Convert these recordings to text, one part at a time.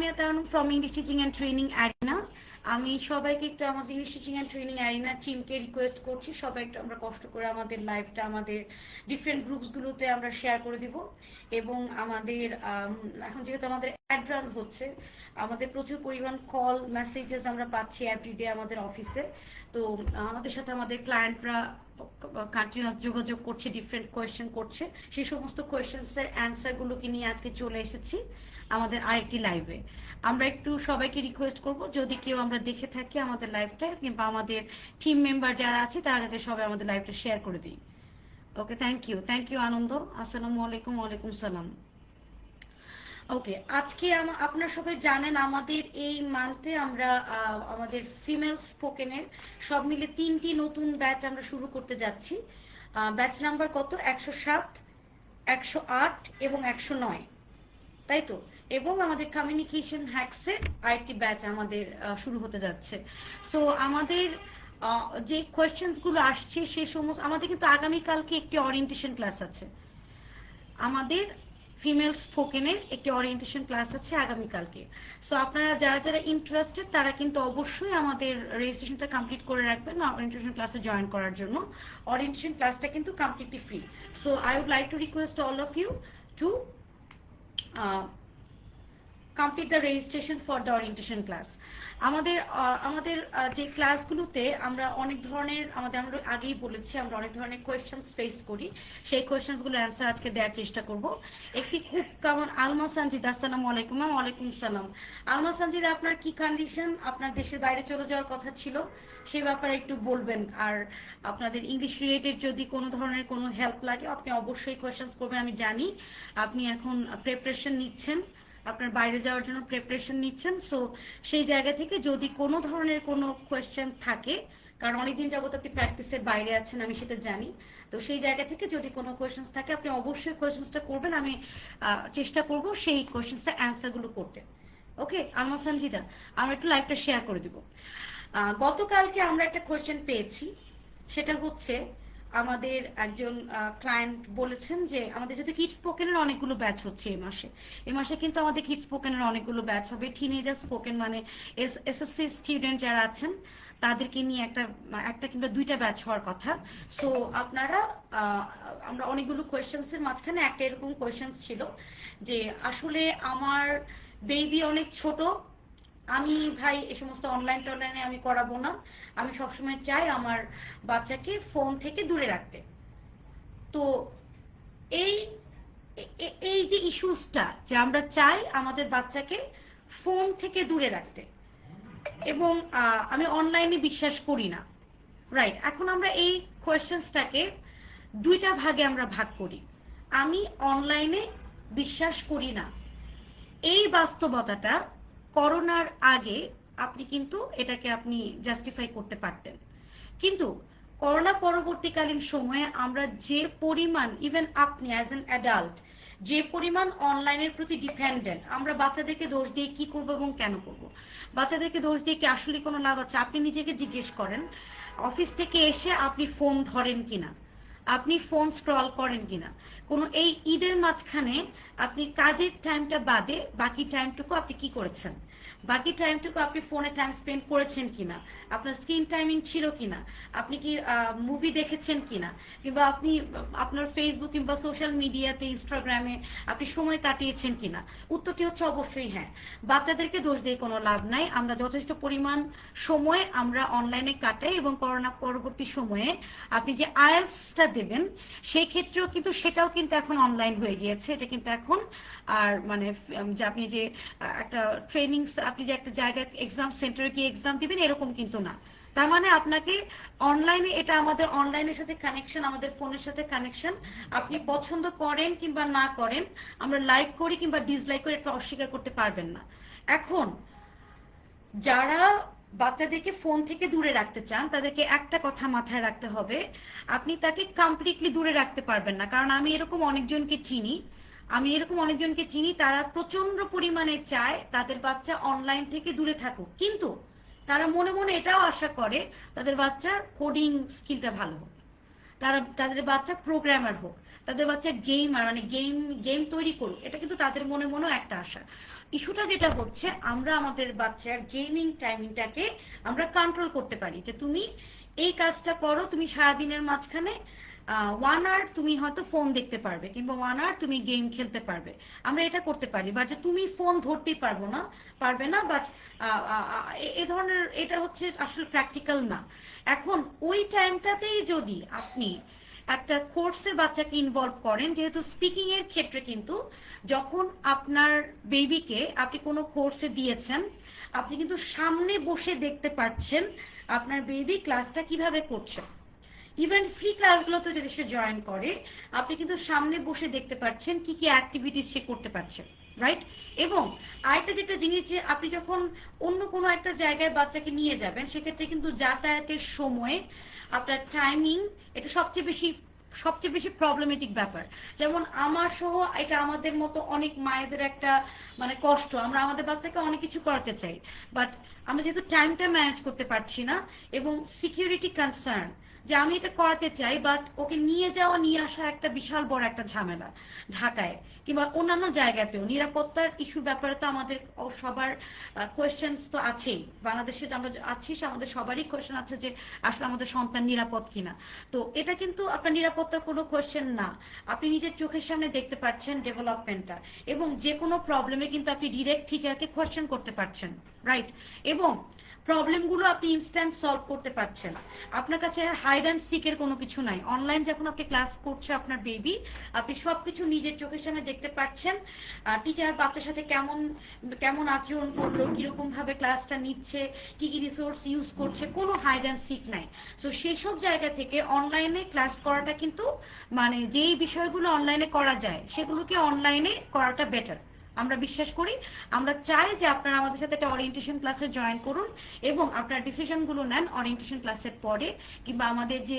Samia Tarannum from English teaching and training arena. আমি সবাইকে একটু আমাদের English teaching and training arena টিমকে রিকোয়েস্ট করছি, সবাই একটু আমরা কষ্ট করে আমাদের লাইভটা আমাদের ডিফারেন্ট গ্রুপসগুলোতে আমরা শেয়ার করে দিব। এবং আমাদের এখন যেহেতু আমাদের অ্যাড রান হচ্ছে, আমাদের প্রচুর পরিমাণ কল মেসেজেস আমরা পাচ্ছি এভরিডে আমাদের অফিসে। তো আমাদের সাথে আমাদের ক্লায়েন্টরা কন্টিনিউয়াস যোগাযোগ করছে, ডিফারেন্ট কোয়েশ্চেন করছে। সেই সমস্ত কোয়েশ্চেন্সের অ্যান্সারগুলোকে নিয়ে আজকে চলে এসেছি আমাদের আরেকটি লাইভে। আমরা একটু সবাইকে রিকোয়েস্ট করব, যদি কেউ আমরা দেখে থাকি আমাদের লাইভটা কিংবা আমাদের টিম মেম্বার যারা আছে তারা যাতে সবাই আমাদের লাইভটা শেয়ার করে দিই। ওকে, থ্যাংক ইউ আনন্দ। আসসালামু আলাইকুম। ওয়ালাইকুম সালাম। ওকে, আজকে আপনারা সবাই জানেন আমাদের এই মান্থে আমরা আমাদের ফিমেল স্পোকেনের সব মিলে 3টি নতুন ব্যাচ আমরা শুরু করতে যাচ্ছি। ব্যাচ নাম্বার কত? 107, 108 এবং 109, তাই তো? এবং আমাদের কমিউনিকেশন হ্যাকসে আরেকটি ব্যাচ আমাদের শুরু হতে যাচ্ছে। সো আমাদের যে কোয়েশ্চেন্সগুলো আসছে সেই সমস্ত, আমাদের কিন্তু আগামীকালকে একটি ওরিয়েন্টেশন ক্লাস আছে। আমাদের ফিমেল স্পোকেনের একটি ওরিয়েন্টেশন ক্লাস আছে আগামীকালকে। সো আপনারা যারা যারা ইন্টারেস্টেড তারা কিন্তু অবশ্যই আমাদের রেজিস্ট্রেশনটা কমপ্লিট করে রাখবেন ওরিয়েন্টেশন ক্লাসে জয়েন করার জন্য। ওরিয়েন্টেশন ক্লাসটা কিন্তু completely free. So I would like to request all of you to complete the registration for the orientation class. আমাদের যে ক্লাসগুলোতে আমরা অনেক ধরনের আমরা আগেই বলেছি আমরা অনেক ধরনের কোয়েশ্চেন্স ফেস করি। সেই কোয়েশ্চেন্সগুলো অ্যান্সার আজকে দেওয়ার চেষ্টা করব। একটি খুব কমন, আলমা সানজিদা। আসসালামু আলাইকুম। ওয়ালাইকুম সালাম। আলমা সানজিদা, আপনার কি কন্ডিশন? আপনার দেশের বাইরে চলে যাওয়ার কথা ছিল, সেই ব্যাপারে একটু বলবেন। আর আপনাদের ইংলিশ রিলেটেড যদি কোনো ধরনের কোনো হেল্প লাগে আপনি অবশ্যই কোয়েশ্চেন্স করবেন। আমি জানি আপনি এখন প্রিপারেশন নিচ্ছেন, আপনার বাইরে যাওয়ার জন্য প্রিপারেশন নিচ্ছেন। সো সেই জায়গা থেকে যদি কোনো ধরনের কোনো কোয়েশ্চেন থাকে, কারণ অনেকদিন যাবত আপনি প্র্যাকটিসের বাইরে আছেন আমি সেটা জানি, তো সেই জায়গা থেকে যদি কোনো কোয়েশ্চেন্স থাকে আপনি অবশ্যই কোয়েশ্চেন্সটা করবেন। আমি চেষ্টা করব সেই কোয়েশ্চেন্সের অ্যান্সারগুলো করতে। ওকে আলমা সানজিদা, আমরা একটু লাইভটা শেয়ার করে দিব। গতকালকে আমরা একটা কোয়েশ্চেন পেয়েছি, সেটা হচ্ছে আমাদের একজন ক্লায়েন্ট বলেছেন যে আমাদের যেহেতু কিডস স্পোকেনের অনেকগুলো ব্যাচ হচ্ছে এই মাসে কিন্তু আমাদের কিডস স্পোকেনের অনেকগুলো ব্যাচ হবে। টিনেজার স্পোকেন মানে এসএসসি স্টুডেন্ট যারা আছেন তাদেরকে নিয়ে একটা কিংবা 2টা ব্যাচ হওয়ার কথা। সো আপনারা আমরা অনেকগুলো কোয়েশ্চেন্সের মাঝখানে একটা এরকম কোয়েশ্চেন্স ছিল যে আসলে আমার বেবি অনেক ছোট, আমি ভাই এই সমস্ত অনলাইন টনলাইনে আমি করাবো না, আমি সবসময় চাই আমার বাচ্চাকে ফোন থেকে দূরে রাখতে। তো এই এই যে ইস্যুসটা যে আমরা চাই আমাদের বাচ্চাকে ফোন থেকে দূরে রাখতে এবং আমি অনলাইনে বিশ্বাস করি না, রাইট? এখন আমরা এই কোয়েশ্চেন্সটাকে 2টা ভাগে আমরা ভাগ করি। আমি অনলাইনে বিশ্বাস করি না, এই বাস্তবতাটা করোনার আগে আপনি কিন্তু এটাকে আপনি জাস্টিফাই করতে পারতেন, কিন্তু করোনা পরবর্তীকালীন সময়ে আমরা যে পরিমাণ, ইভেন আপনি অ্যাজ অ্যান অ্যাডাল্ট যে পরিমাণ অনলাইনের প্রতি ডিপেন্ডেন্ট, আমরা বাচ্চাদেরকে দোষ দিয়ে কি করব এবং কেন করব? বাচ্চাদেরকে দোষ দিয়ে কি আসলে কোনো লাভ আছে? আপনি নিজেকে জিজ্ঞেস করেন, অফিস থেকে এসে আপনি ফোন ধরেন কিনা, আপনি ফোন স্ক্রল করেন কিনা, কোনো এই ঈদের মাঝখানে আপনি কাজের টাইমটা বাদে বাকি টাইমটুকু আপনি কি করেছেন, বাকি টাইমটুকু আপনি ফোনে টাইম স্পেন্ড করেছেন কিনা, আপনার স্ক্রিন টাইমিং ছিল কিনা, আপনি কি মুভি দেখেছেন কিনা, কিংবা আপনি আপনার ফেসবুক কিংবা সোশ্যাল মিডিয়াতে ইনস্টাগ্রামে আপনি সময় কাটিয়েছেন কিনা? উত্তরটি হচ্ছে অবশ্যই হ্যাঁ। বাচ্চাদেরকে দোষ দিয়ে কোনো লাভ নাই, আমরা যথেষ্ট পরিমাণ সময় আমরা অনলাইনে কাটাই এবং করোনা পরবর্তী সময়ে আপনি যে আইএলটিএসটা দেবেন সেই ক্ষেত্রেও কিন্তু সেটাও কিন্তু এখন অনলাইন হয়ে গিয়েছে। এটা কিন্তু এখন আর মানে যে আপনি যে একটা ট্রেনিং, আপনি যে একটা জায়গায় এক্সাম সেন্টারে গিয়ে এক্সাম দিবেন এরকম কিন্তু না। তার মানে আপনাকে অনলাইনে, এটা আমাদের অনলাইনের সাথে কানেকশন, আমাদের ফোনের সাথে কানেকশন। আপনি পছন্দ করেন কিংবা না করেন, আমরা লাইক করি কিংবা ডিসলাইক করি, এটা অস্বীকার করতে পারবেন না। এখন যারা বাচ্চাদেরকে ফোন থেকে দূরে রাখতে চান তাদেরকে একটা কথা মাথায় রাখতে হবে, আপনি তাকে কমপ্লিটলি দূরে রাখতে পারবেন না। কারণ আমি এরকম অনেকজনকে চিনি তারা প্রচন্ড পরিমাণে চায় তাদের বাচ্চা অনলাইন থেকে দূরে থাকুক, কিন্তু তারা মনে মনে এটাও আশা করে তাদের বাচ্চার কোডিং স্কিলটা ভালো হোক, তাদের বাচ্চা প্রোগ্রামার হোক, তাদের বাচ্চা গেমার, মানে গেম তৈরি করুক, এটা কিন্তু তাদের মনে মনেও একটা আশা। ইস্যুটা যেটা হচ্ছে, আমরা আমাদের বাচ্চার গেমিং টাইমিংটাকে আমরা কন্ট্রোল করতে পারি, যে তুমি এই কাজটা করো, তুমি সারাদিনের মাঝখানে 1 আওয়ার তুমি হয়তো ফোন দেখতে পারবে, কিংবা 1 আওয়ার তুমি গেম খেলতে পারবে, আমরা এটা করতে পারি। বাট যে তুমি ফোন ধরতেই পারবে না, বাট এ ধরনের, এটা হচ্ছে আসলে প্র্যাকটিক্যাল না। এখন ওই টাইমটাতেই যদি আপনি একটা কোর্সের বাচ্চাকে ইনভলভ করেন, যেহেতু স্পিকিং এর ক্ষেত্রে কিন্তু যখন আপনার বেবিকে আপনি কোনো কোর্সে দিয়েছেন, আপনি কিন্তু সামনে বসে দেখতে পাচ্ছেন আপনার বেবি ক্লাসটা কিভাবে করছে। ইভেন ফ্রি ক্লাসগুলোতে যদি সে জয়েন করে, আপনি কিন্তু সামনে বসে দেখতে পাচ্ছেন কি কি অ্যাক্টিভিটিস সে করতে পারছে, রাইট? এবং আরেকটা যেটা জিনিস, যে আপনি যখন অন্য কোনো একটা জায়গায় বাচ্চাকে নিয়ে যাবেন, সেক্ষেত্রে কিন্তু যাতায়াতের সময় আপনার টাইমিং, এটা সবচেয়ে বেশি প্রবলেমেটিক ব্যাপার। যেমন আমার সহ এটা আমাদের মতো অনেক মায়েদের একটা মানে কষ্ট, আমরা আমাদের বাচ্চাকে অনেক কিছু করাতে চাই, বাট আমরা যেহেতু টাইমটা ম্যানেজ করতে পারছি না, এবং সিকিউরিটি কনসার্ন, যে আমি এটা করাতে চাই, বাট ওকে নিয়ে যাওয়া নিয়ে আসা একটা বিশাল বড় একটা ঝামেলা। ঢাকায় কিংবা অন্যান্য জায়গাতেও নিরাপত্তার ইস্যুর ব্যাপারে তো আমাদের সবার কোয়েশ্চেন্স তো আছেই। বাংলাদেশে আমরা আছি, আমাদের সবারই কোয়েশ্চেন আছে যে আসলে আমাদের সন্তান নিরাপদ কিনা। তো এটা কিন্তু আপনার নিরাপত্তার কোনো কোয়েশ্চেন না, আপনি নিজের চোখের সামনে দেখতে পাচ্ছেন ডেভেলপমেন্টটা, এবং যে কোনো প্রবলেমে কিন্তু আপনি ডিরেক্ট টিচারকে কোয়েশ্চেন করতে পারছেন, রাইট? এবং প্রবলেমগুলো আপনি ইনস্ট্যান্ট সলভ করতে পারছেন। আপনার কাছে হাইড অ্যান্ড সিকের কোনো কিছু নাই। অনলাইন যখন আপনি ক্লাস করছে আপনার বেবি, আপনি সবকিছু নিজের চোখের সামনে দেখতে পাচ্ছেন। টিচার বাচ্চার সাথে কেমন কেমন আচরণ করলো, কিরকম ভাবে ক্লাসটা নিচ্ছে, কি কি রিসোর্স ইউজ করছে, কোনো হাইড অ্যান্ড সিক নাই। সো সেই সব জায়গা থেকে অনলাইনে ক্লাস করাটা কিন্তু, মানে যেই বিষয়গুলো অনলাইনে করা যায় সেগুলোকে অনলাইনে করাটা বেটার আমরা বিশ্বাস করি। আমরা চাই যে আপনারা আমাদের সাথে একটা ওরিয়েন্টেশন ক্লাসে জয়েন করুন, এবং আপনার ডিসিশনগুলো নেন ওরিয়েন্টেশন ক্লাসের পরে, কিংবা আমাদের যে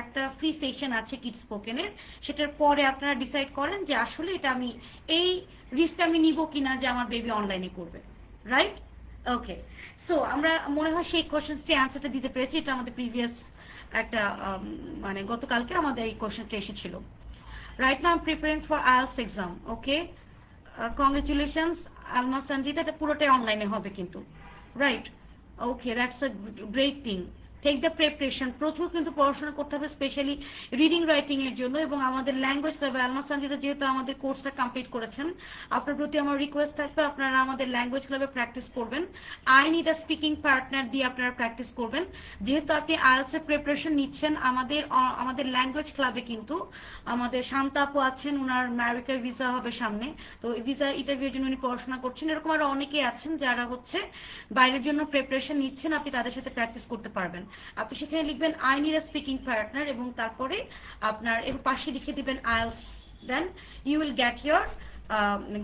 একটা ফ্রি সেশন আছে কিডস স্পোকেনের, সেটার পরে আপনারা ডিসাইড করেন যে আসলে এটা আমি এই রিস্কটা আমি নিব কিনা যে আমার বেবি অনলাইনে করবে, রাইট? ওকে, সো আমরা মনে হয় সেই কোশ্চেনটি অ্যান্সারটা দিতে পেরেছি। এটা আমাদের প্রিভিয়াস একটা মানে গতকালকে আমাদের এই কোশ্চেনটা এসেছিল। Right now I am preparing for IELTS exam. Okay, congratulations Alma Sanjita, এটা পুরোটাই অনলাইনে হবে কিন্তু, right? Okay, that's a great thing. Take the preparation, প্রচুর কিন্তু পড়াশোনা করতে হবে, স্পেশালি রিডিং রাইটিং এর জন্য। এবং আমাদের ল্যাঙ্গুয়েজ ক্লাবে আলমা সঞ্জিতা যেহেতু আমাদের কোর্সটা কমপ্লিট করেছেন, আপনার প্রতি আমার রিকোয়েস্ট থাকবে আপনারা আমাদের ল্যাঙ্গুয়েজ ক্লাবে প্র্যাকটিস করবেন। I need a speaking partner দিয়ে আপনারা প্র্যাকটিস করবেন। যেহেতু আপনি আইএলটিএস এর প্রিপারেশন নিচ্ছেন, আমাদের ল্যাঙ্গুয়েজ ক্লাবে কিন্তু আমাদের শান্ত আপু আছেন, ওনার আমেরিকার ভিসা হবে সামনে, তো ভিসা ইন্টারভিউর জন্য উনি পড়াশোনা করছেন। এরকম আরো অনেকেই আছেন যারা হচ্ছে বাইরের জন্য প্রিপারেশন নিচ্ছেন, আপনি তাদের সাথে প্র্যাকটিস করতে পারবেন। আপনি সেখানে লিখবেন I need a speaking partner, এবং তারপরে আপনার এর পাশে লিখে দিবেন IELTS, then you will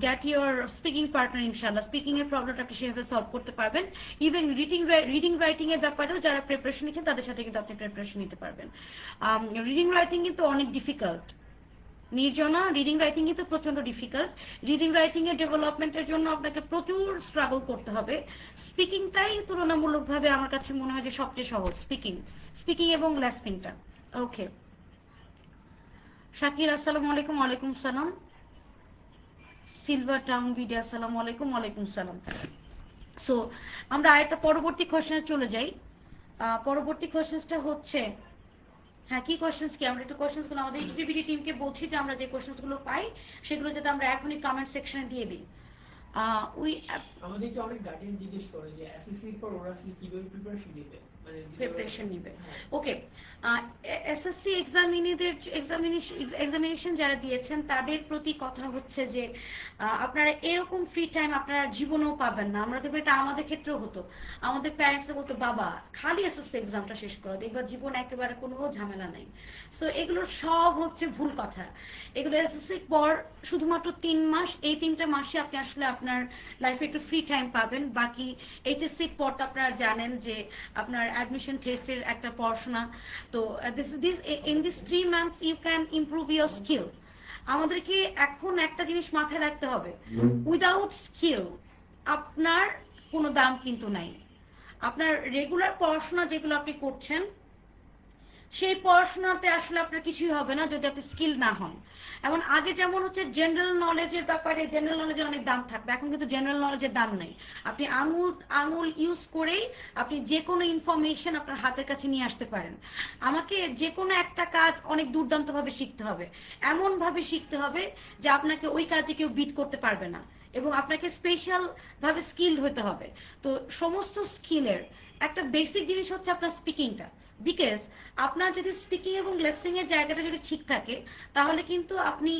get your speaking partner. ইনশাআল্লাহ স্পিকিং এর প্রবলেমটা আপনি সেভাবে সলভ করতে পারবেন। ইভেন রিডিং রাইটিং এর ব্যাপারেও যারা প্রিপারেশন নিচ্ছেন তাদের সাথে কিন্তু আপনি প্রিপারেশন নিতে পারবেন। রিডিং রাইটিং কিন্তু অনেক ডিফিকাল্ট, নির্জনা, রিডিং রাইটিং কিন্তু প্রচন্ড ডিফিকাল্ট। রিডিং রাইটিং এর ডেভেলপমেন্টের জন্য আপনাকে প্রচুর স্ট্রাগল করতে হবে। স্পিকিংটাই তুলনামূলকভাবে আমার কাছে মনে হয় যে সবচেয়ে সহজ, স্পিকিং এবং লিসনিংটা। ওকে, শাকির আসসালামু আলাইকুম। ওয়ালাইকুম সালাম। সিলভার টাউন ভিডিও আসসালামু আলাইকুম। ওয়ালাইকুম সালাম। সো আমরা আরেকটা পরবর্তী কোশ্চেনে চলে যাই। পরবর্তী কোশ্চেনটা হচ্ছে, হ্যাঁ কি কোশ্চেন্স কি, আমরা একটু কোশ্চেন্স গুলো আমাদের ইউটিউবিটি টিমকে বলছি যে আমরা যে কোশ্চেন্স গুলো পাই সেগুলো যাতে আমরা এখনই কমেন্ট সেকশনে দিয়ে দিই। আমাদেরকে অনেক গার্ডিয়ান জিজ্ঞেস করে যে এসএসসি পর ওরা আসলে কিভাবে প্রিপারেশন নিবে, মানে প্রিপারেশন নিবে। ওকে, এসএসসি এক্সামিনেশন যারা দিয়েছেন তাদের প্রতি কথা হচ্ছে যে আপনারা এরকম ফ্রি টাইম আপনারা জীবনেও পাবেন না। আমরা দেখবো এটা আমাদের ক্ষেত্রেও হতো, আমাদের প্যারেন্টসরা বলতো বাবা খালি এসএসসি এক্সামটা শেষ করো, দেখবা জীবন একেবারে কোনো ঝামেলা নাই। সো এগুলো সব হচ্ছে ভুল কথা। এগুলো এসএসসির পর শুধুমাত্র 3 মাস, এই 3টা মাসে আপনি আসলে আপনার লাইফে একটু ফ্রি টাইম পাবেন। বাকি এইচএসসির পর তো আপনারা জানেন যে আপনার অ্যাডমিশন টেস্টের একটা পড়াশোনা। তো in this 3 months you can improve your skill. আমাদেরকে এখন একটা জিনিস মাথায় রাখতে হবে, উইদাউট স্কিল আপনার কোনো দাম কিন্তু নাই। আপনার রেগুলার পড়াশোনা যেগুলো আপনি করছেন সেই পড়াশোনাতে আসলে আপনার কিছুই হবে না যদি আপনি স্কিল না হন। এমন আগে যেমন হচ্ছে জেনারেল নলেজের ব্যাপারে জেনারেল নলেজের অনেক দাম থাকতো, এখন কিন্তু জেনারেল নলেজের দাম নেই। আপনি আঙুল আঙুল ইউজ করেই আপনি যে কোনো ইনফরমেশন আপনার হাতের কাছে নিয়ে আসতে পারেন। আমাকে যে কোনো একটা কাজ অনেক দুর্দান্তভাবে শিখতে হবে, এমনভাবে শিখতে হবে যে আপনাকে ওই কাজে কেউ বিট করতে পারবে না, এবং আপনাকে স্পেশাল ভাবে স্কিলড হতে হবে। তো সমস্ত স্কিলের একটা বেসিক জিনিস হচ্ছে আপনার স্পিকিংটা। বিকজ আপনার যদি স্পিকিং এবং লিসনিং এর জায়গাটা যদি ঠিক থাকে, তাহলে কিন্তু আপনি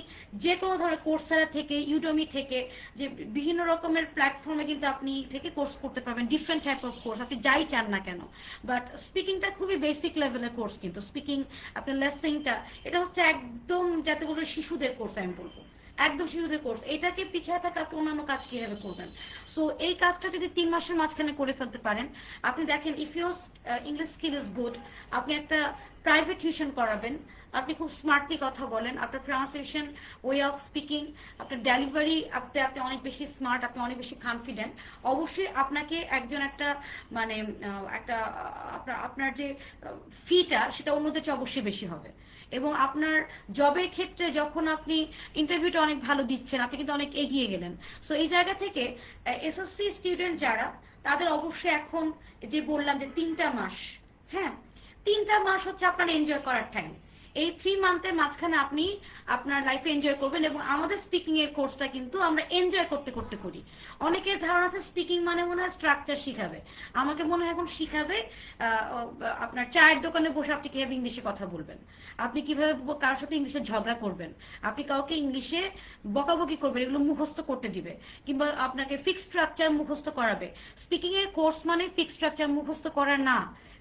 যে কোনো ধরনের কোর্সেরা থেকে, ইউডেমি থেকে, যে বিভিন্ন রকমের প্ল্যাটফর্মে কিন্তু আপনি থেকে কোর্স করতে পারবেন, ডিফারেন্ট টাইপ অফ কোর্স আপনি যাই চান না কেন। বাট স্পিকিংটা খুবই বেসিক লেভেলের কোর্স, কিন্তু স্পিকিং আপনার লিসনিংটা এটা হচ্ছে একদম যাতে বলে শিশুদের কোর্স আমি বলবো, একদম শিশুদের কোর্স। এটাকে পিছিয়ে থাকা আপনি অন্যান্য কাজ কিভাবে করবেন? সো এই কাজটা যদি 3 মাসের মাঝখানে করে ফেলতে পারেন, আপনি দেখেন if your English skill is good, আপনি একটা প্রাইভেট টিউশন করাবেন, আপনি খুব স্মার্টলি কথা বলেন, আপনার প্রনাউন্সিয়েশন, ওয়ে অফ স্পিকিং, আপনার ডেলিভারি, আপনি অনেক বেশি স্মার্ট, আপনি অনেক বেশি কনফিডেন্ট, অবশ্যই আপনাকে একজন একটা মানে একটা আপনার যে ফিটা সেটা অন্যদের চেয়ে অবশ্যই বেশি হবে। এবং আপনার জবের ক্ষেত্রে যখন আপনি ইন্টারভিউটা অনেক ভালো দিচ্ছেন, আপনি কিন্তু অনেক এগিয়ে গেলেন। সো এই জায়গা থেকে এসএসসি স্টুডেন্ট যারা, তাদের অবশ্যই এখন যে বললাম যে 3টা মাস, হ্যাঁ 3টা মাস হচ্ছে আপনার এনজয় করার টাইম। এই 3 মান্থের মাঝখানে আপনি আপনার লাইফে এনজয় করবেন। এবং আমাদের স্পিকিং এর কোর্সটা কিন্তু আমরা এনজয় করতে করতে করি। অনেকের ধারণা আছে স্পিকিং মানে মনে হয় স্ট্রাকচার শিখাবে, আমাকে মনে হয় এখন শিখাবে আপনার চায়ের দোকানে বসে আপনি কিভাবে ইংলিশে কথা বলবেন, আপনি কিভাবে কারোর সাথে ইংলিশে ঝগড়া করবেন, আপনি কাউকে ইংলিশে বকাবকি করবেন, এগুলো মুখস্থ করতে দিবে, কিংবা আপনাকে ফিক্স স্ট্রাকচার মুখস্থ করাবে। স্পিকিং এর কোর্স মানে ফিক্স স্ট্রাকচার মুখস্থ করা না।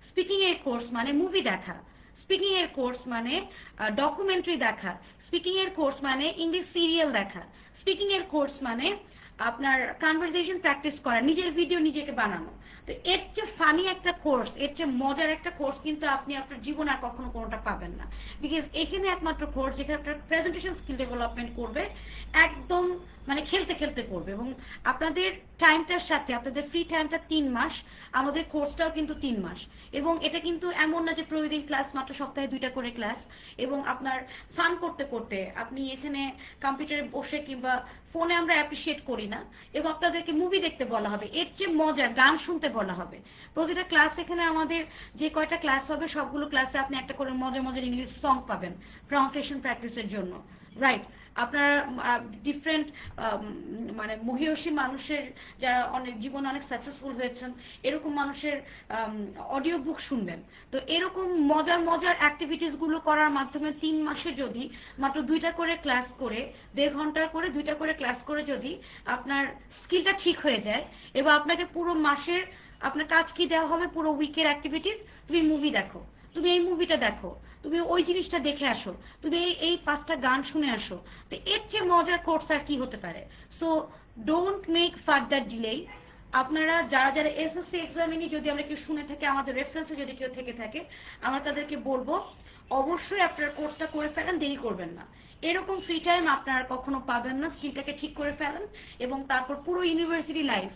স্পিকিং এর কোর্স মানে মুভি দেখা, স্পিকিং এর কোর্স মানে ডকুমেন্টারি দেখা, স্পিকিং এর কোর্স মানে ইংলিশ সিরিয়াল দেখা, স্পিকিং এর কোর্স মানে আপনার কনভারসেশন প্র্যাকটিস করা, নিজের ভিডিও নিজেকে বানানো। তো এর চেয়ে ফানি একটা কোর্স, এর চেয়ে মজার একটা কোর্স কিন্তু আপনি আপনার জীবন আর কখনো কোনোটা পাবেন না। বিকজ এখানে একমাত্র কোর্স যেখানে আপনার প্রেজেন্টেশন স্কিল ডেভেলপমেন্ট করবে, একদম মানে খেলতে খেলতে করবে। এবং আপনাদের টাইমটার সাথে আপনাদের ফ্রি টাইমটা 3 মাস, আমাদের কোর্সটাও কিন্তু 3 মাস। এবং এটা কিন্তু এমন না যে প্রতিদিন ক্লাস, মাত্র সপ্তাহে 2টা করে ক্লাস। এবং আপনার ফান করতে করতে আপনি এখানে কম্পিউটারে বসে কিংবা ফোনে আমরা অ্যাপ্রিসিয়েট করি না, এবং আপনাদেরকে মুভি দেখতে বলা হবে, এর চেয়ে মজার গান শুনতে বলা হবে। প্রতিটা ক্লাস এখানে আমাদের যে কয়টা ক্লাস হবে, সবগুলো ক্লাসে আপনি একটা করে মজার মজার ইংলিশ সং পাবেন প্রনাউন্সিয়েশন প্র্যাকটিসের জন্য, রাইট? আপনারা ডিফারেন্ট মানে মহিয়সী মানুষের, যারা অনেক জীবনে অনেক সাকসেসফুল হয়েছেন, এরকম মানুষের অডিও বুক শুনবেন। তো এরকম মজার মজার অ্যাক্টিভিটিস গুলো করার মাধ্যমে 3 মাসে যদি মাত্র 2টা করে ক্লাস করে, 1.5 ঘন্টা করে 2টা করে ক্লাস করে যদি আপনার স্কিলটা ঠিক হয়ে যায়, এবং আপনাকে পুরো মাসের আপনার কাজ কি দেওয়া হবে, পুরো উইকের অ্যাক্টিভিটিস, তুমি মুভি দেখো, তুমি এই মুভিটা দেখো, তুমি ওই জিনিসটা দেখে আসো, তুমি এই 5টা গান শুনে আসো। তো এর চেয়ে মজার কোর্স আর কি হতে পারে? So don't make further delay. আপনারা যারা যারা এসএসসি এক্সামিনি যদি আমরা কেউ শুনে থাকি, আমাদের রেফারেন্সে যদি কেউ থেকে থাকে, আমরা তাদেরকে বলবো অবশ্যই আপনার কোর্সটা করে ফেলেন, দেরি করবেন না। এরকম ফ্রি টাইম আপনারা কখনো পাবেন না। স্কিলটাকে ঠিক করে ফেলেন, এবং তারপর পুরো ইউনিভার্সিটি লাইফ,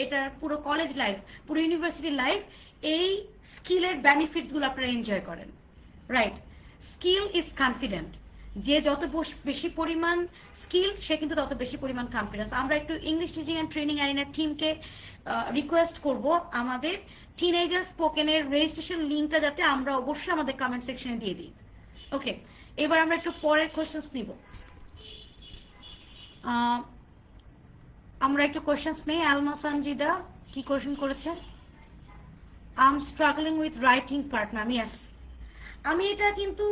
এটার পুরো কলেজ লাইফ, পুরো ইউনিভার্সিটি লাইফ, এই স্কিলের বেনিফিটস গুলো আপনারা এনজয় করেন, রাইট? Skill is confident. যে যত বেশি পরিমাণ স্কিল, সে কিন্তু তত বেশি পরিমাণ কনফিডেন্স। আমরা একটু ইংলিশ টিচিং অ্যান্ড ট্রেনিং অ্যারিনার টিমকে রিকোয়েস্ট করব আমাদের টিনেজার স্পোকেনের রেজিস্ট্রেশন লিঙ্কটা যাতে আমরা অবশ্যই আমাদের কমেন্ট সেকশনে দিয়ে দিই। ওকে, এবার আমরা একটু পরের কোয়েশ্চেন্স নিব। আমরা একটু কোয়েশ্চেন্স নেই। আলমা সঞ্জিদা কি কোয়েশ্চেন করেছে? I am struggling with writing part ma'am. Yes, আমি এটা কিন্তু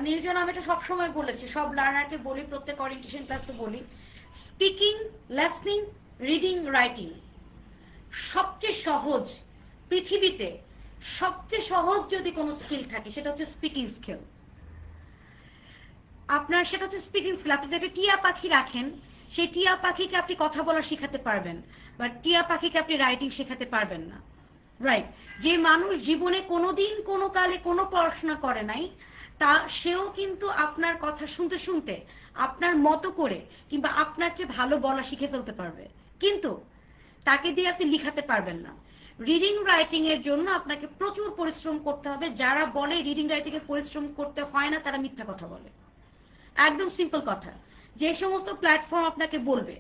নির্জন, আমি এটা সবসময় বলেছি, সব লার্নারকে বলি, প্রত্যেক ওরিয়েন্টেশন ক্লাসে বলি, স্পিকিং, লিসনিং, রিডিং, রাইটিং সবচেয়ে সহজ পৃথিবীতে, সবচেয়ে সহজ যদি কোনো স্কিল থাকে সেটা হচ্ছে স্পিকিং স্কিল। আপনার সেটা হচ্ছে স্পিকিং স্কিল। আপনি যদি টিয়া পাখি রাখেন, সেই টিয়া পাখিকে আপনি কথা বলা শেখাতে পারবেন, বাট টিয়া পাখিকে আপনি রাইটিং শেখাতে পারবেন না, রাইট? যে মানুষ জীবনে কোনোদিন কোনো কালে কোনো পড়াশোনা করে নাই, তা সেও কিন্তু আপনার কথা শুনতে শুনতে আপনার মতো করে কিংবা আপনার চেয়ে ভালো বলা শিখে ফেলতে পারবে, কিন্তু তাকে দিয়ে আপনি লিখাতে পারবেন না। রিডিং রাইটিং এর জন্য আপনাকে প্রচুর পরিশ্রম করতে হবে। যারা বলে রিডিং রাইটিং এ পরিশ্রম করতে হয় না তারা মিথ্যা কথা বলে। একদম সিম্পল কথা, যে সমস্ত প্ল্যাটফর্ম আপনাকে বলবে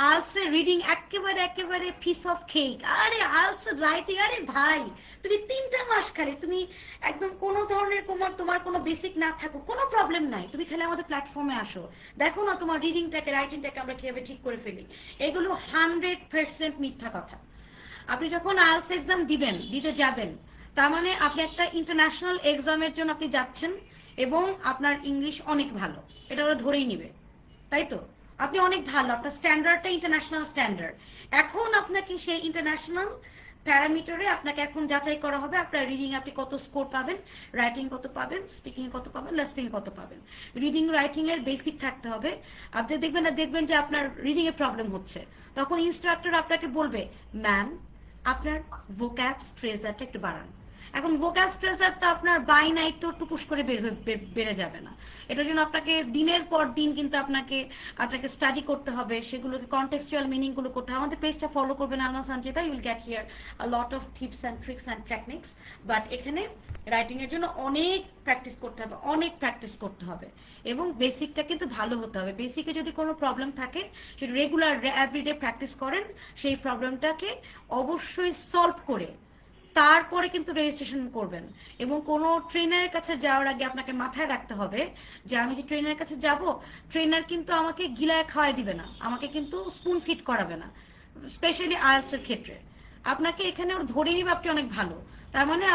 আলসে রিডিং একেবারে একেবারে পিস অফ কেক, আরে আলসে রাইটিং, আরে ভাই তুমি 3টা মাস খালি তুমি একদম কোনো ধরনের তোমার কোনো বেসিক না থাকুক কোনো প্রবলেম নাই, তুমি খালি আমাদের প্ল্যাটফর্মে আসো, দেখো না তোমার রিডিংটাকে রাইটিংটাকে আমরা কিভাবে ঠিক করে ফেলি। এগুলো 100% মিথ্যা কথা। আপনি যখন আইএলটিএস এক্সাম দিতে যাবেন, তার মানে আপনি একটা ইন্টারন্যাশনাল এক্সামের জন্য আপনি যাচ্ছেন এবং আপনার ইংলিশ অনেক ভালো, এটা ওরা ধরেই নিবে, তাই তো? আপনি অনেক ভালো, আপনার স্ট্যান্ডার্ডটা ইন্টারন্যাশনাল স্ট্যান্ডার্ড। এখন আপনাকে সেই ইন্টারন্যাশনাল প্যারামিটারে আপনাকে এখন যাচাই করা হবে আপনার রিডিং আপনি কত স্কোর পাবেন, রাইটিং কত পাবেন, স্পিকিং কত পাবেন, লিসনিং কত পাবেন। রিডিং রাইটিং এর বেসিক থাকতে হবে। আপনি দেখবেন যে আপনার রিডিং এর প্রবলেম হচ্ছে, তখন ইনস্ট্রাক্টর আপনাকে বলবে ম্যাম আপনার ভোক্যাব ট্রেজারটা একটু বাড়ান। এখন ভোক্যাব ট্রেজারটা আপনার বাই নাইট তো টুকুস করে বেড়ে যাবে না, এটার জন্য আপনাকে দিনের পর দিন কিন্তু আপনাকে স্টাডি করতে হবে, সেগুলোকে কন্টেক্সচুয়াল মিনিং গুলো করতে হবে। আমাদের পেজটা ফলো করবেন Alma Sanchita, you will get here a lot of tips and tricks and techniques. But এখানে রাইটিং এর জন্য অনেক প্র্যাকটিস করতে হবে এবং বেসিকটা কিন্তু ভালো হতে হবে। বেসিকে যদি কোনো প্রবলেম থাকে সেটা রেগুলার এভরিডে প্র্যাকটিস করেন, সেই প্রবলেমটাকে অবশ্যই সলভ করে তারপরে কিন্তু রেজিস্ট্রেশন করবেন। এবং কোনো ট্রেনারের কাছে যাওয়ার আগে আপনাকে মাথায় রাখতে হবে যে আমি যে ট্রেনারের কাছে যাব, ট্রেনার কিন্তু আমাকে গিলায় খাওয়াই দিবে না, আমাকে কিন্তু স্পুন ফিট করাবে না, স্পেশালি আইএলটিএস এর ক্ষেত্রে। আপনাকে এখানে ওর ধরে নিবে আপনি অনেক ভালো, তার মানে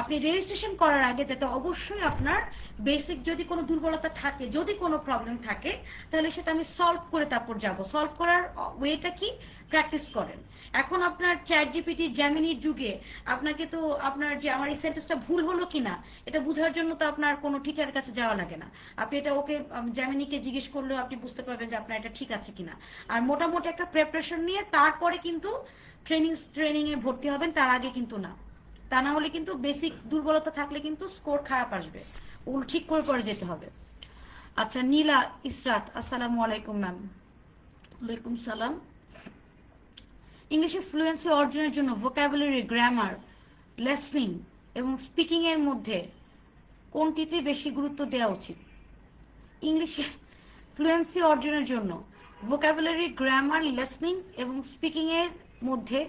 আপনি রেজিস্ট্রেশন করার আগে যাতে অবশ্যই আপনার বেসিক যদি কোনো দুর্বলতা থাকে, যদি কোনো প্রবলেম থাকে, তাহলে সেটা আমি সলভ করে তারপর যাব। সলভ করার ওয়েটা কি, প্র্যাকটিস করেন। এখন আপনার চ্যাট জিপিটি জেমিনির যুগে আপনাকে তো আপনার যে আমার এই সেন্টেন্সটা ভুল হলো কিনা এটা বোঝার জন্য তো আপনার কোনো টিচারের কাছে যাওয়া লাগে না, আপনি এটা ওকে জেমিনিকে জিজ্ঞেস করলেও আপনি বুঝতে পারবেন যে আপনার এটা ঠিক আছে কিনা। আর মোটামুটি একটা প্রিপারেশন নিয়ে তারপরে কিন্তু ট্রেনিং এ ভর্তি হবেন, তার আগে কিন্তু না। তা না হলে কিন্তু বেসিক দুর্বলতা থাকলে কিন্তু স্কোর খারাপ আসবে, ওগুলো ঠিক করে পরে যেতে হবে। আচ্ছা নীলা ইসরাত, আসসালামু আলাইকুম ম্যাম। ওয়ালাইকুম সালাম। ইংলিশে ফ্লুয়েন্সি অর্জনের জন্য ভোকাবুলারি, গ্রামার, লিসনিং এবং স্পিকিং এর মধ্যে কোনটিতে বেশি গুরুত্ব দেওয়া উচিত? ইংলিশে ফ্লুয়েন্সি অর্জনের জন্য ভোকাবুলারি, গ্রামার, লিসনিং এবং স্পিকিং এর মধ্যে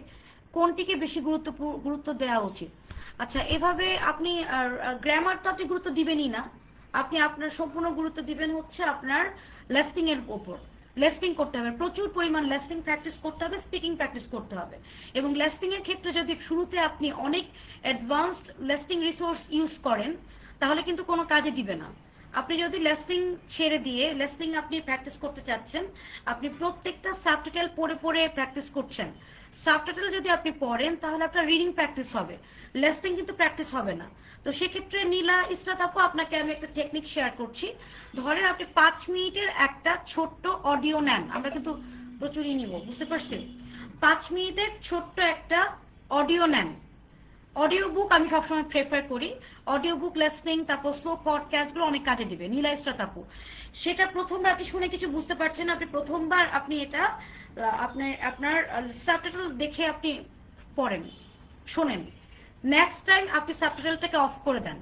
কোনটিকে বেশি গুরুত্ব দেওয়া উচিত? আচ্ছা, এভাবে আপনি গ্রামার তো আপনি গুরুত্ব দিবেনই না, আপনি আপনার সম্পূর্ণ গুরুত্ব দিবেন হচ্ছে আপনার লিসনিং এর উপর। লিসনিং করতে হবে, প্রচুর পরিমাণ লিসনিং প্র্যাকটিস করতে হবে, স্পিকিং প্র্যাকটিস করতে হবে। এবং লিসনিং এর ক্ষেত্রে যদি শুরুতে আপনি অনেক অ্যাডভান্সড লিসনিং রিসোর্স ইউজ করেন তাহলে কিন্তু কোনো কাজে দিবে না। আপনি যদি লিসনিং ছেড়ে দিয়ে লিসনিং আপনি প্র্যাকটিস করতে চাচ্ছেন, আপনি প্রত্যেকটা সাবটাইটেল পড়ে পড়ে প্র্যাকটিস করছেন, সাবটাইটেল যদি আপনি পড়েন তাহলে আপনার রিডিং প্র্যাকটিস হবে, লিসনিং কিন্তু প্র্যাকটিস হবে না। তো সেক্ষেত্রে নীলা ইসরাত আপু, আপনাকে আমি একটা টেকনিক শেয়ার করছি। ধরেন আপনি 5 মিনিটের একটা ছোট্ট অডিও নেন, আমরা কিন্তু প্রচুরই নিব, বুঝতে পারছি? 5 মিনিটের ছোট্ট একটা অডিও নেন। অডিও বুক আমি সবসময় প্রেফার করি, অডিও বুক, লিসনিং, তারপর স্লো পডকাস্টগুলো অনেক কাজে দিবে। নীলা ইসরাত আপু, সেটা প্রথমবার আপনি শুনে কিছু বুঝতে পারছেন, আপনি প্রথমবার আপনি এটা আপনার সাবটাইটেল দেখে আপনি পড়েন, শোনেন। নেক্সট টাইম আপনি সাবটাইটেলটাকে অফ করে দেন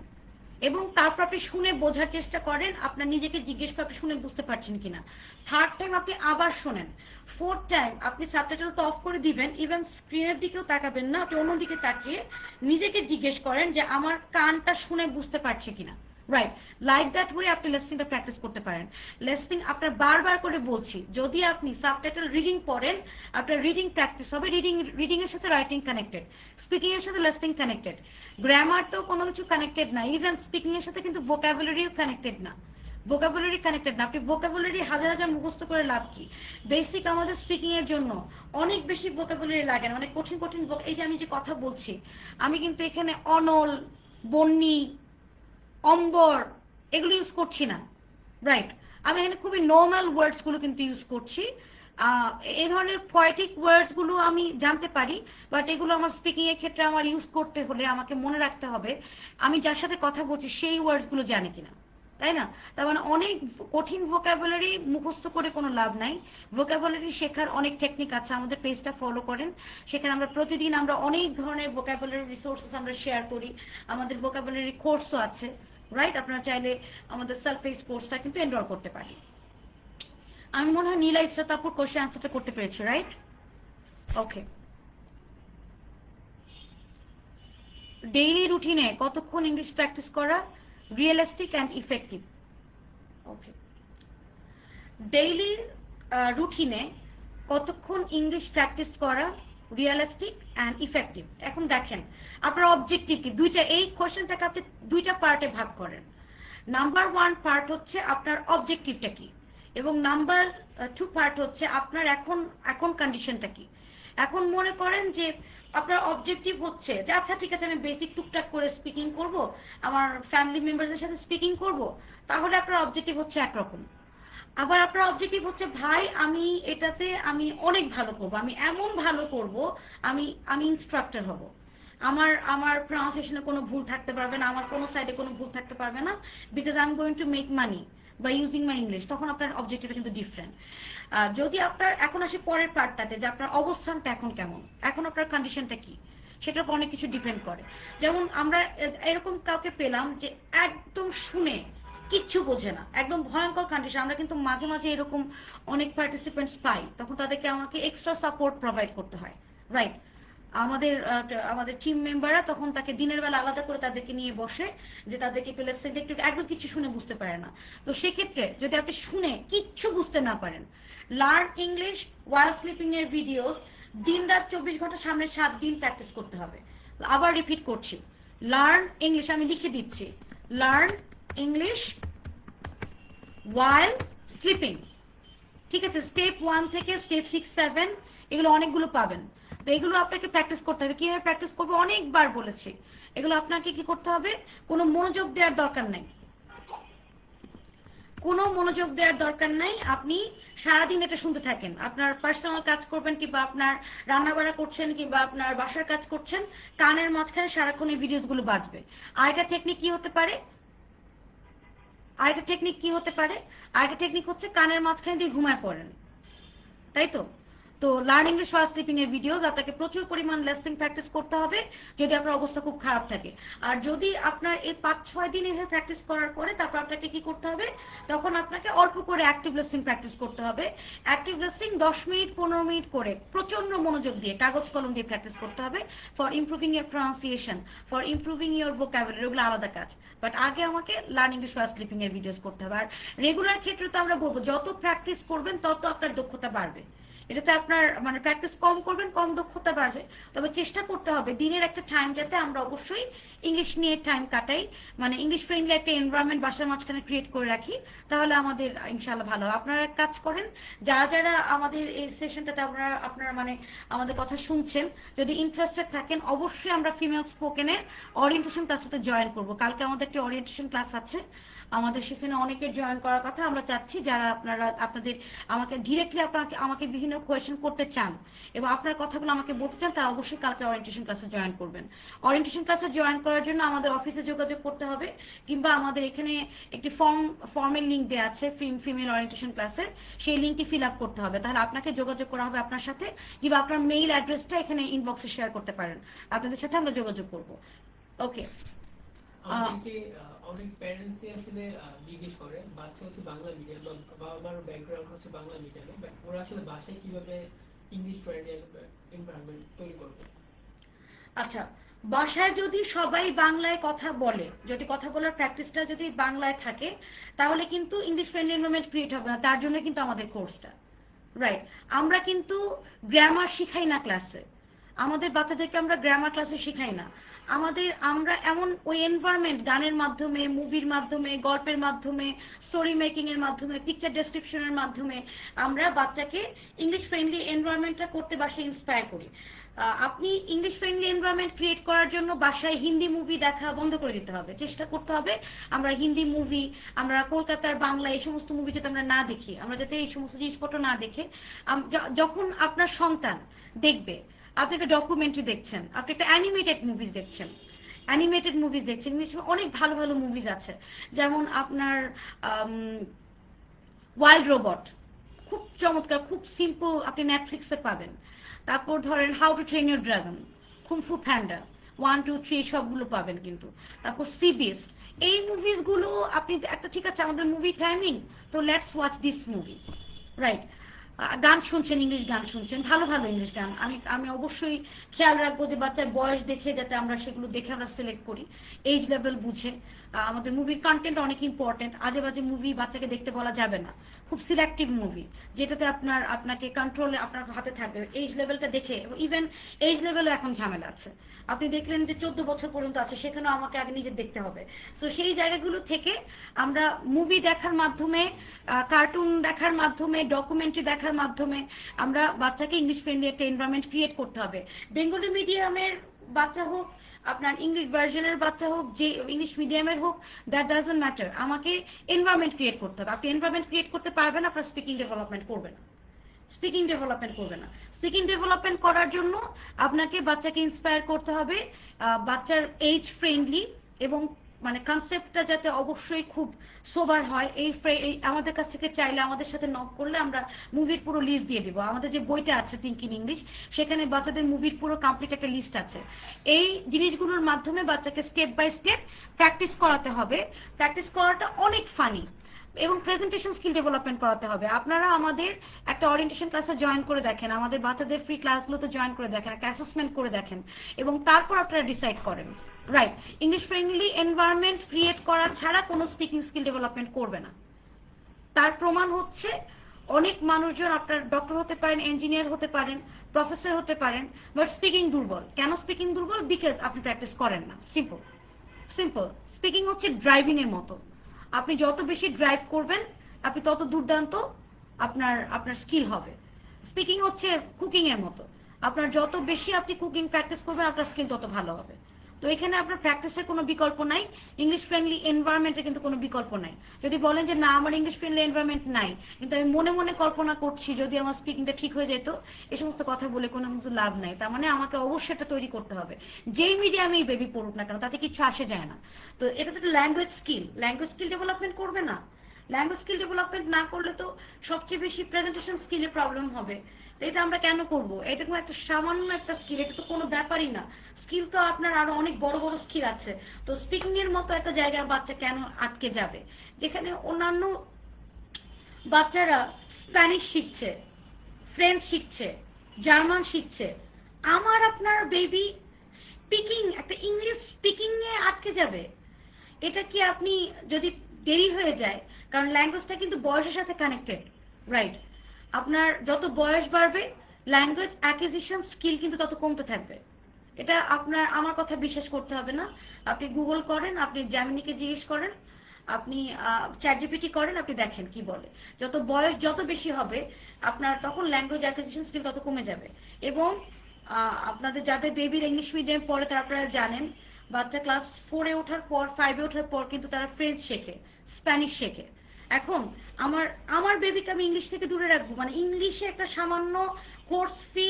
এবং তারপর আপনি শুনে বোঝার চেষ্টা করেন, আপনার নিজেকে জিজ্ঞেস করে আপনি শুনে বুঝতে পারছেন কিনা। থার্ড টাইম আপনি আবার শোনেন। ফোর্থ টাইম আপনি সাবটাইটেল তো অফ করে দিবেন, ইভেন স্ক্রিনের দিকেও তাকাবেন না, আপনি অন্যদিকে তাকিয়ে নিজেকে জিজ্ঞেস করেন যে আমার কানটা শুনে বুঝতে পারছে কিনা। রাইট, লাইক দ্যাট ওয়ে আপনি লিসনিংটা প্র্যাকটিস করতে পারেন। লিসনিং আপনার বারবার করে বলছি, যদি আপনি সাবটাইটেল রিডিং পড়েন আপনার রিডিং প্র্যাকটিস হবে, রিডিং এর সাথে রাইটিং কানেক্টেড, স্পিকিং এর সাথে লিসনিং কানেক্টেড, গ্রামার তো কোনো কিছু কানেক্টেড না, ইভেন স্পিকিং এর সাথে কিন্তু ভোকাবুলারিও কানেক্টেড না। আপনি ভোকাবুলারি হাজার হাজার মুখস্থ করে লাভ কি? বেসিক আমাদের স্পিকিং এর জন্য অনেক বেশি ভোকাবুলারি লাগে না, অনেক কঠিন কঠিন এই যে আমি যে কথা বলছি, আমি কিন্তু এখানে অনল, বন্যি, অম্বর এগুলো ইউজ করছি না। রাইট, আমি এখানে খুবই নর্মাল ওয়ার্ডস গুলো কিন্তু ইউজ করছি। এই ধরনের পয়েটিক ওয়ার্ডস গুলো আমি জানতে পারি, বাট এগুলো আমার স্পিকিং এর ক্ষেত্রে আমার ইউজ করতে হলে আমাকে মনে রাখতে হবে আমি যার সাথে কথা বলছি সেই ওয়ার্ডস গুলো জানি কিনা, তাই না? তার মানে অনেক কঠিন ভোকাবুলারি মুখস্থ করে কোনো লাভ নাই। ভোকাবুলারি শেখার অনেক টেকনিক আছে, আমাদের পেজটা ফলো করেন, সেখানে আমরা প্রতিদিন আমরা অনেক ধরনের ভোকাবুলারি রিসোর্সেস আমরা শেয়ার করি। আমাদের ভোকাবুলারি কোর্সও আছে, রাইট? আপনারা চাইলে আমাদের সেলফ পেজ কোর্সটা কিন্তু এনরোল করতে পারেন। আমি মনে হয় নীলা ইসরাত আপুর কোশ্চেন আনসারটা করতে পেরেছি, রাইট? ওকে। ডেইলি রুটিনে কতক্ষণ ইংলিশ প্র্যাকটিস করা realistic and effective? Okay, daily রুটিনে কতক্ষণ ইংলিশ প্র্যাকটিস করা রিয়েলিস্টিক অ্যান্ড ইফেক্টিভ? এখন দেখেন আপনার অবজেক্টিভ কি, দুইটা, এই কোশ্চেনটাকে আপনি দুইটা পার্টে ভাগ করেন। নাম্বার 1 পার্ট হচ্ছে আপনার অবজেক্টিভটা কি, এবং নাম্বার 2 পার্ট হচ্ছে আপনার এখন কন্ডিশনটা কি। এখন মনে করেন যে আপনার অবজেক্টিভ হচ্ছে যে আচ্ছা ঠিক আছে আমি বেসিক টুকটাক করে স্পিকিং করব, আমার ফ্যামিলি মেম্বারদের সাথে স্পিকিং করব, তাহলে আপনার অবজেক্টিভ হচ্ছে একরকম। আবার আপনার অবজেক্টিভ হচ্ছে ভাই আমি এটাতে আমি অনেক ভালো করব, আমি এমন ভালো করব, আমি আমি ইনস্ট্রাক্টর হব, আমার আমার প্রনাউন্সিয়েশনে কোনো ভুল থাকতে পারবে না, আমার কোনো সাইডে কোনো ভুল থাকতে পারবে না, because I am going to make money by using my English. তখন আপনার অবজেক্টিভটা কিন্তু ডিফারেন্ট। যদি আপনার এখন আসে পরের পার্টটাতে যে আপনার অবস্থানটা এখন কেমন, এখন আপনার কন্ডিশনটা কি, সেটার উপর অনেক কিছু ডিপেন্ড করে। যেমন আমরা এরকম কাউকে পেলাম যে একদম শুনে কিচ্ছু বোঝে না, একদম ভয়ঙ্কর কন্ডিশন। আমরা কিন্তু মাঝে মাঝে এরকম অনেক পার্টিসিপেন্টস পাই, তখন তাদেরকে আমাকে এক্সট্রা সাপোর্ট প্রোভাইড করতে হয়, রাইট? আমাদের টিম মেম্বাররা তখন তাকে দিনের বেলা আলাদা করে তাদেরকে নিয়ে বসে, যে তাদেরকে একটু লেসেন একটু একদম কিছু শুনে বুঝতে পারে না। তো সেক্ষেত্রে যদি আপনি শুনে কিচ্ছু বুঝতে না পারেন, লার্ন ইংলিশ ওয়াইল স্লিপিং এর ভিডিওস দিন রাত 24 ঘন্টা সামনে 7 দিন প্র্যাকটিস করতে হবে। আবার রিপিট করছি, লার্ন ইংলিশ, আমি লিখে দিচ্ছি, লার্ন ইংলিশ ওয়াইল স্লিপিং। ঠিক আছে, স্টেপ 1 থেকে স্টেপ 6, 7 এগুলো অনেকগুলো পাবেন। তো এগুলো আপনাকে প্র্যাকটিস করতে হবে। কিভাবে প্র্যাকটিস করবো অনেকবার বলেছি, এগুলো আপনাকে কি করতে হবে, কোনো মনোযোগ দেওয়ার দরকার নাই, কোনো মনোযোগ দেওয়ার দরকার নাই। আপনি সারাদিন এটা শুনতে থাকেন, আপনার পার্সোনাল কাজ করবেন কিংবা আপনার রান্নাবাড়া করছেন কিংবা আপনার বাসার কাজ করছেন, কানের মাঝখানে সারাক্ষণ এই ভিডিওসগুলো বাজবে। আরেকটা টেকনিক কি হতে পারে, আরেকটা টেকনিক হচ্ছে কানের মাঝখানে দিয়ে ঘুমায় পড়েন, তাই তো? তো লার্ন ইংলিশ ফাস্ট স্লিপিং এর ভিডিওস আপনাকে প্রচুর পরিমাণ লেসিং প্র্যাকটিস করতে হবে যদি আপনার অবস্থা খুব খারাপ থাকে। আর যদি আপনার এই 5-6 দিন এভাবে প্র্যাকটিস করার পরে তারপর আপনাকে কি করতে হবে, তখন আপনাকে অল্প করে অ্যাক্টিভ লিসনিং প্র্যাকটিস করতে হবে। অ্যাক্টিভ লিসনিং 10 মিনিট 15 মিনিট করে প্রচন্ড মনোযোগ দিয়ে কাগজ কলম দিয়ে প্র্যাকটিস করতে হবে, for improving year pronunciation, for improving your vocabulary, ওগুলো আলাদা কাজ। বাট আগে আমাকে লার্ন ইংলিশ ফাস্ট স্লিপিং এর ভিডিওস করতে হবে। আর রেগুলার ক্ষেত্রে তো আমরা বলবো যত প্র্যাকটিস করবেন তত আপনার দক্ষতা বাড়বে। এটাতে আপনার মানে প্র্যাকটিস কম করবেন, কম দক্ষতা বাড়বে। তবে চেষ্টা করতে হবে দিনের একটা টাইম যাতে আমরা অবশ্যই ইংলিশ নিয়ে টাইম কাটাই, মানে ইংলিশ ফ্রেন্ডলি একটা এনভায়রনমেন্ট বাসার মাঝখানে ক্রিয়েট করে রাখি, তাহলে আমাদের ইনশাআল্লাহ ভালো হবে। আপনারা এক কাজ করেন, যারা যারা আমাদের এই সেশনটাতে আপনারা মানে আমাদের কথা শুনছেন, যদি ইন্টারেস্টেড থাকেন অবশ্যই আমরা ফিমেল স্পোকেনের ওরিয়েন্টেশন ক্লাসটাতে জয়েন করব। কালকে আমাদের একটা ওরিয়েন্টেশন ক্লাস আছে, আমাদের সেখানে অনেকের জয়েন করার কথা। আমরা চাচ্ছি যারা আপনাদের আমাকে ডিরেক্টলি আমাকে বিভিন্ন কোয়েশ্চেন করতে চান এবং আপনার কথাগুলো আমাকে বলতে চান, তারা অবশ্যই কালকে ওরিয়েন্টেশন ক্লাসে জয়েন করবেন। ওরিয়েন্টেশন ক্লাসে জয়েন করার জন্য আমাদের অফিসে যোগাযোগ করতে হবে, কিংবা আমাদের এখানে একটি ফর্মের লিঙ্ক দেওয়া আছে ফিমেল ওরিয়েন্টেশন ক্লাসের, সেই লিঙ্কটি ফিল আপ করতে হবে। তাহলে আপনাকে যোগাযোগ করা হবে আপনার সাথে, কিংবা আপনার মেইল অ্যাড্রেসটা এখানে ইনবক্সে শেয়ার করতে পারেন, আপনাদের সাথে আমরা যোগাযোগ করব। ওকে। অনেক প্যারেন্টসই আসলে জিজ্ঞেস করে বাচ্চা হচ্ছে বাংলা মিডিয়াম বা বাবা মার ব্যাকগ্রাউন্ড হচ্ছে বাংলা মিডিয়ামে, ওরা আসলে বাসায় কিভাবে ইংলিশ ফ্রেন্ডলি এনভায়রনমেন্ট তৈরি করবে? আচ্ছা, বাসায় যদি সবাই বাংলায় কথা বলে, যদি কথা বলার প্র্যাকটিসটা যদি বাংলায় থাকে, তাহলে কিন্তু ইংলিশ ফ্রেন্ডলি এনভায়রনমেন্ট ক্রিয়েট হবে না। তার জন্য কিন্তু আমাদের কোর্সটা, রাইট? আমরা কিন্তু গ্রামার শিখাই না ক্লাসে, আমাদের বাচ্চাদেরকে আমরা গ্রামার ক্লাসে শিখাই না। আমরা এমন ওই এনভায়রনমেন্ট গানের মাধ্যমে, মুভির মাধ্যমে, গল্পের মাধ্যমে, স্টোরি মেকিং এর মাধ্যমে, পিকচার ডেসক্রিপশনের মাধ্যমে আমরা বাচ্চাকে ইংলিশ ফ্রেন্ডলি এনভায়রনমেন্টটা করতে বাসায় ইন্সপায়ার করি। আপনি ইংলিশ ফ্রেন্ডলি এনভায়রনমেন্ট ক্রিয়েট করার জন্য বাসায় হিন্দি মুভি দেখা বন্ধ করে দিতে হবে। চেষ্টা করতে হবে আমরা হিন্দি মুভি, আমরা কলকাতার বাংলা এই সমস্ত মুভি যাতে আমরা না দেখি, আমরা যাতে এই সমস্ত জিনিসপত্র না দেখে, যখন আপনার সন্তান দেখবে আপনি একটা ডকুমেন্টারি দেখছেন, আপনি একটা অ্যানিমেটেড মুভিজ দেখছেন, অ্যানিমেটেড মুভিজ দেখছেন, ইংলিশ অনেক ভালো ভালো মুভিজ আছে, যেমন আপনার ওয়াইল্ড রোবট, খুব চমৎকার, খুব সিম্পল, আপনি নেটফ্লিক্সে পাবেন। তারপর ধরেন how to train your dragon, kung fu panda 1, 2, 3 সবগুলো পাবেন কিন্তু। তারপর সি বিস্ট, এই মুভিজগুলো আপনি একটা, ঠিক আছে আমাদের মুভি টাইমিং, তো let's watch this movie, right. গান শুনছেন, ইংলিশ গান শুনছেন, ভালো ভালো ইংলিশ গান, আমি আমি অবশ্যই খেয়াল রাখবো যে বাচ্চার বয়স দেখে যাতে আমরা সেগুলো দেখে আমরা সিলেক্ট করি, এজ লেভেল বুঝে। আমাদের মুভির কন্টেন্ট অনেক ইম্পর্টেন্ট, আজে বাজে মুভি বাচ্চাকে দেখতে বলা যাবে না, খুব সিলেক্টিভ মুভি যেটাতে আপনাকে কন্ট্রোলে আপনার হাতে থাকবে, এজ লেভেলটা দেখে। ইভেন এজ লেভেলও এখন ঝামেলা আছে, আপনি দেখলেন যে 14 বছর পর্যন্ত আছে, সেখানেও আমাকে আগে নিজে দেখতে হবে। সো সেই জায়গাগুলো থেকে আমরা মুভি দেখার মাধ্যমে, কার্টুন দেখার মাধ্যমে, ডকুমেন্টারি দেখার মাধ্যমে আমরা বাচ্চাকে ইংলিশ ফ্রেন্ডলি একটা এনভায়রনমেন্ট ক্রিয়েট করতে হবে। বেঙ্গলি মিডিয়ামের বাচ্চা হোক, আপনার ইংলিশ ভার্জনের বাচ্চা হোক, যে ইংলিশ মিডিয়ামের হোক, দ্যাট ডাজন্ট ম্যাটার, আমাকে এনভায়রনমেন্ট ক্রিয়েট করতে হবে। আপনি এনভায়রনমেন্ট ক্রিয়েট করতে পারবেন, আপনার স্পিকিং ডেভেলপমেন্ট করবে না, স্পিকিং ডেভেলপমেন্ট করবে না। স্পিকিং ডেভেলপমেন্ট করার জন্য আপনাকে বাচ্চাকে ইন্সপায়ার করতে হবে, বাচ্চার এজ ফ্রেন্ডলি, এবং মানে কনসেপ্টটা যাতে অবশ্যই খুব সোবার হয়। আমাদের কাছ থেকে চাইলে, আমাদের সাথে নক করলে আমরা মুভির পুরো লিস্ট দিয়ে দিব। আমাদের যে বইটা আছে থিঙ্ক ইন ইংলিশ, সেখানে বাচ্চাদের মুভির পুরো কমপ্লিট একটা লিস্ট আছে। এই জিনিসগুলোর মাধ্যমে বাচ্চাকে স্টেপ বাই স্টেপ প্র্যাকটিস করাতে হবে। প্র্যাকটিস করাটা অনেক ফানি, এবং প্রেজেন্টেশন স্কিল ডেভেলপমেন্ট করাতে হবে। আপনারা আমাদের একটা ওরিয়েন্টেশন ক্লাসে জয়েন করে দেখেন, আমাদের বাচ্চাদের ফ্রি ক্লাসগুলোতে জয়েন করে দেখেন, একটা অ্যাসেসমেন্ট করে দেখেন, এবং তারপর আপনারা ডিসাইড করেন, right. English friendly environment create করা ছাড়া কোনো স্পিকিং স্কিল ডেভেলপমেন্ট করবে না। তার প্রমাণ হচ্ছে অনেক মানুষজন, আপনার ডক্টর হতে পারেন, ইঞ্জিনিয়ার হতে পারেন, প্রফেসর হতে পারেন, বাট স্পিকিং দুর্বল। কেন স্পিকিং দুর্বল? বিকজ আপনি প্র্যাকটিস করেন না। Simple simple. স্পিকিং হচ্ছে ড্রাইভিং এর মতো, আপনি যত বেশি ড্রাইভ করবেন, আপনি তত দুর্দান্ত আপনার আপনার স্কিল হবে। স্পিকিং হচ্ছে কুকিং এর মতো, আপনার যত বেশি আপনি কুকিং প্র্যাকটিস করবেন, আপনার স্কিল তত ভালো হবে। তো এখানে আপনার প্র্যাকটিসের কোনো বিকল্প নাই, ইংলিশ ফ্রেন্ডলি এনভায়রনমেন্টের কিন্তু কোনো বিকল্প নাই। যদি বলেন যে না আমার ইংলিশ ফ্রেন্ডলি এনভায়রনমেন্ট নাই, কিন্তু আমি মনে মনে কল্পনা করছি যদি আমার স্পিকিংটা ঠিক হয়ে যেত, এই সমস্ত কথা বলে কোনো কিন্তু লাভ নাই। তার মানে আমাকে অবশ্যই এটা তৈরি করতে হবে, যেই মিডিয়ামেই বেবি পড়ুক না কেন, তাতে কিছু আসে যায় না। তো এটা তো একটা ল্যাঙ্গুয়েজ স্কিল ডেভেলপমেন্ট করবে না। ল্যাঙ্গুয়েজ স্কিল ডেভেলপমেন্ট না করলে তো সবচেয়ে বেশি প্রেজেন্টেশন স্কিলে প্রবলেম হবে। এটা আমরা কেন করব? এটা কোনো একটা সামান্য একটা স্কিল, এটা তো কোনো ব্যাপারই না। স্কিল তো আপনার আরো অনেক বড় বড় স্কিল আছে। তো স্পিকিং এর মতো একটা জায়গায় বাচ্চা কেন আটকে যাবে, যেখানে অন্যান্য বাচ্চারা স্প্যানিশ শিখছে, ফ্রেঞ্চ শিখছে, জার্মান শিখছে, আমার আপনার বেবি স্পিকিং, একটা ইংলিশ স্পিকিং এ আটকে যাবে? এটা কি আপনি, যদি দেরি হয়ে যায়, কারণ ল্যাঙ্গুয়েজটা কিন্তু বয়সের সাথে কানেক্টেড, রাইট। আপনার যত বয়স বাড়বে, ল্যাঙ্গুয়েজ অ্যাকুইজিশন স্কিল কিন্তু তত কমতে থাকবে। এটা আপনার আমার কথা বিশ্বাস করতে হবে না, আপনি গুগল করেন, আপনি জ্যামিনিকে জিজ্ঞেস করেন, আপনি চ্যাটজিপিটি করেন, আপনি দেখেন কি বলে। যত বয়স যত বেশি হবে, আপনার তখন ল্যাঙ্গুয়েজ অ্যাকুইজিশন স্কিল তত কমে যাবে। এবং আপনাদের যাদের বেবির ইংলিশ মিডিয়ামে পড়ে, তারা আপনারা জানেন, বাচ্চা ক্লাস 4-এ ওঠার পর, 5-এ ওঠার পর কিন্তু তারা ফ্রেঞ্চ শেখে, স্প্যানিশ শেখে। এখন আমার আমার বেবিকে আমি ইংলিশ থেকে দূরে রাখবো, মানে ইংলিশে একটা সামান্য কোর্স ফি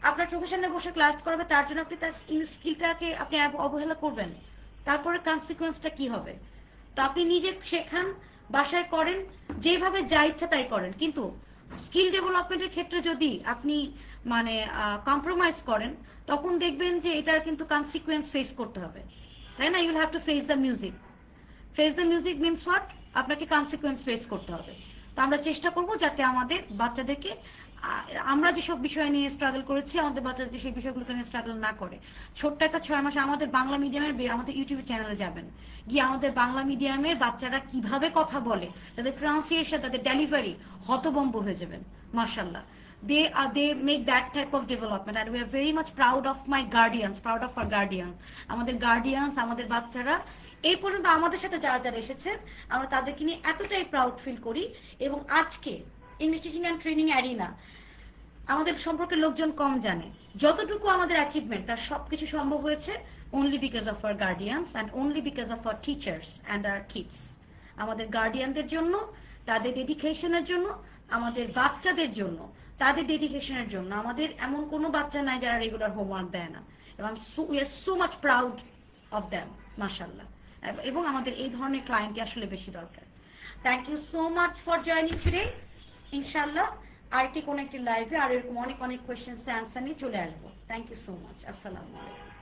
আপনার চোখের সামনে বসে ক্লাস করাবে, তার জন্য আপনি তার স্কিলটাকে আপনি অবহেলা করবেন? তারপরে কনসিকুয়েন্সটা কি হবে? তো আপনি নিজে শেখান, বাসায় করেন, যেভাবে যা ইচ্ছা তাই করেন, কিন্তু স্কিল ডেভেলপমেন্টের ক্ষেত্রে যদি আপনি মানে কম্প্রোমাইজ করেন, তখন দেখবেন যে এটার কিন্তু কনসিকুয়েন্স ফেস করতে হবে, তাই না? You'll have to face the music. Face the music means what? আপনাকে কনসিকুয়েন্স ফেস করতে হবে। তো আমরা চেষ্টা করব যাতে আমাদের বাচ্চাদেরকে, আমরা যেসব বিষয় নিয়ে স্ট্রাগল করেছি, আমাদের বাচ্চাদের সেই বিষয়গুলোকে নিয়ে স্ট্রাগল না করে। ছোট্ট একটা 6 মাসে আমাদের বাংলা মিডিয়ামের, আমাদের ইউটিউব চ্যানেলে যাবেন, গিয়ে আমাদের বাংলা মিডিয়ামের বাচ্চারা কিভাবে কথা বলে, তাদের প্রনাউন্সিয়েশন, তাদের ডেলিভারি, হতভম্ব হয়ে যাবেন। মাশাআল্লাহ, they make that type of development, and we are very much proud of our guardians. আমাদের গার্ডিয়ানস, আমাদের বাচ্চারা এই পর্যন্ত আমাদের সাথে যারা যারা এসেছেন, আমরা তাদেরকে নিয়ে এতটাই প্রাউড ফিল করি। এবং আজকে English teaching and training arena আমাদের সম্পর্কে লোকজন কম জানে। যতটুকু আমাদের অ্যাচিভমেন্ট, তার সবকিছু সম্ভব হয়েছে only because of our guardians and only because of our teachers and our kids. আমাদের গার্ডিয়ানদের জন্য, তাদের ডেডিকেশনের জন্য, আমাদের বাচ্চাদের জন্য তাদের ডেডিকেশনের জন্য। আমাদের এমন কোনো বাচ্চা নাই যারা রেগুলার হোমওয়ার্ক দেয় না, এবং we are so much proud of them, মাশাআল্লাহ। এবং আমাদের এই ধরনের ক্লায়েন্টই আসলে বেশি দরকার। Thank you so much for joining today. ইনশাআল্লাহ আরেকটি কোনো একটি লাইভে আর এরকম অনেক অনেক কোয়েশ্চেন্স অ্যান্সার নিয়ে চলে আসবো। Thank you so much. আসসালামু আলাইকুম।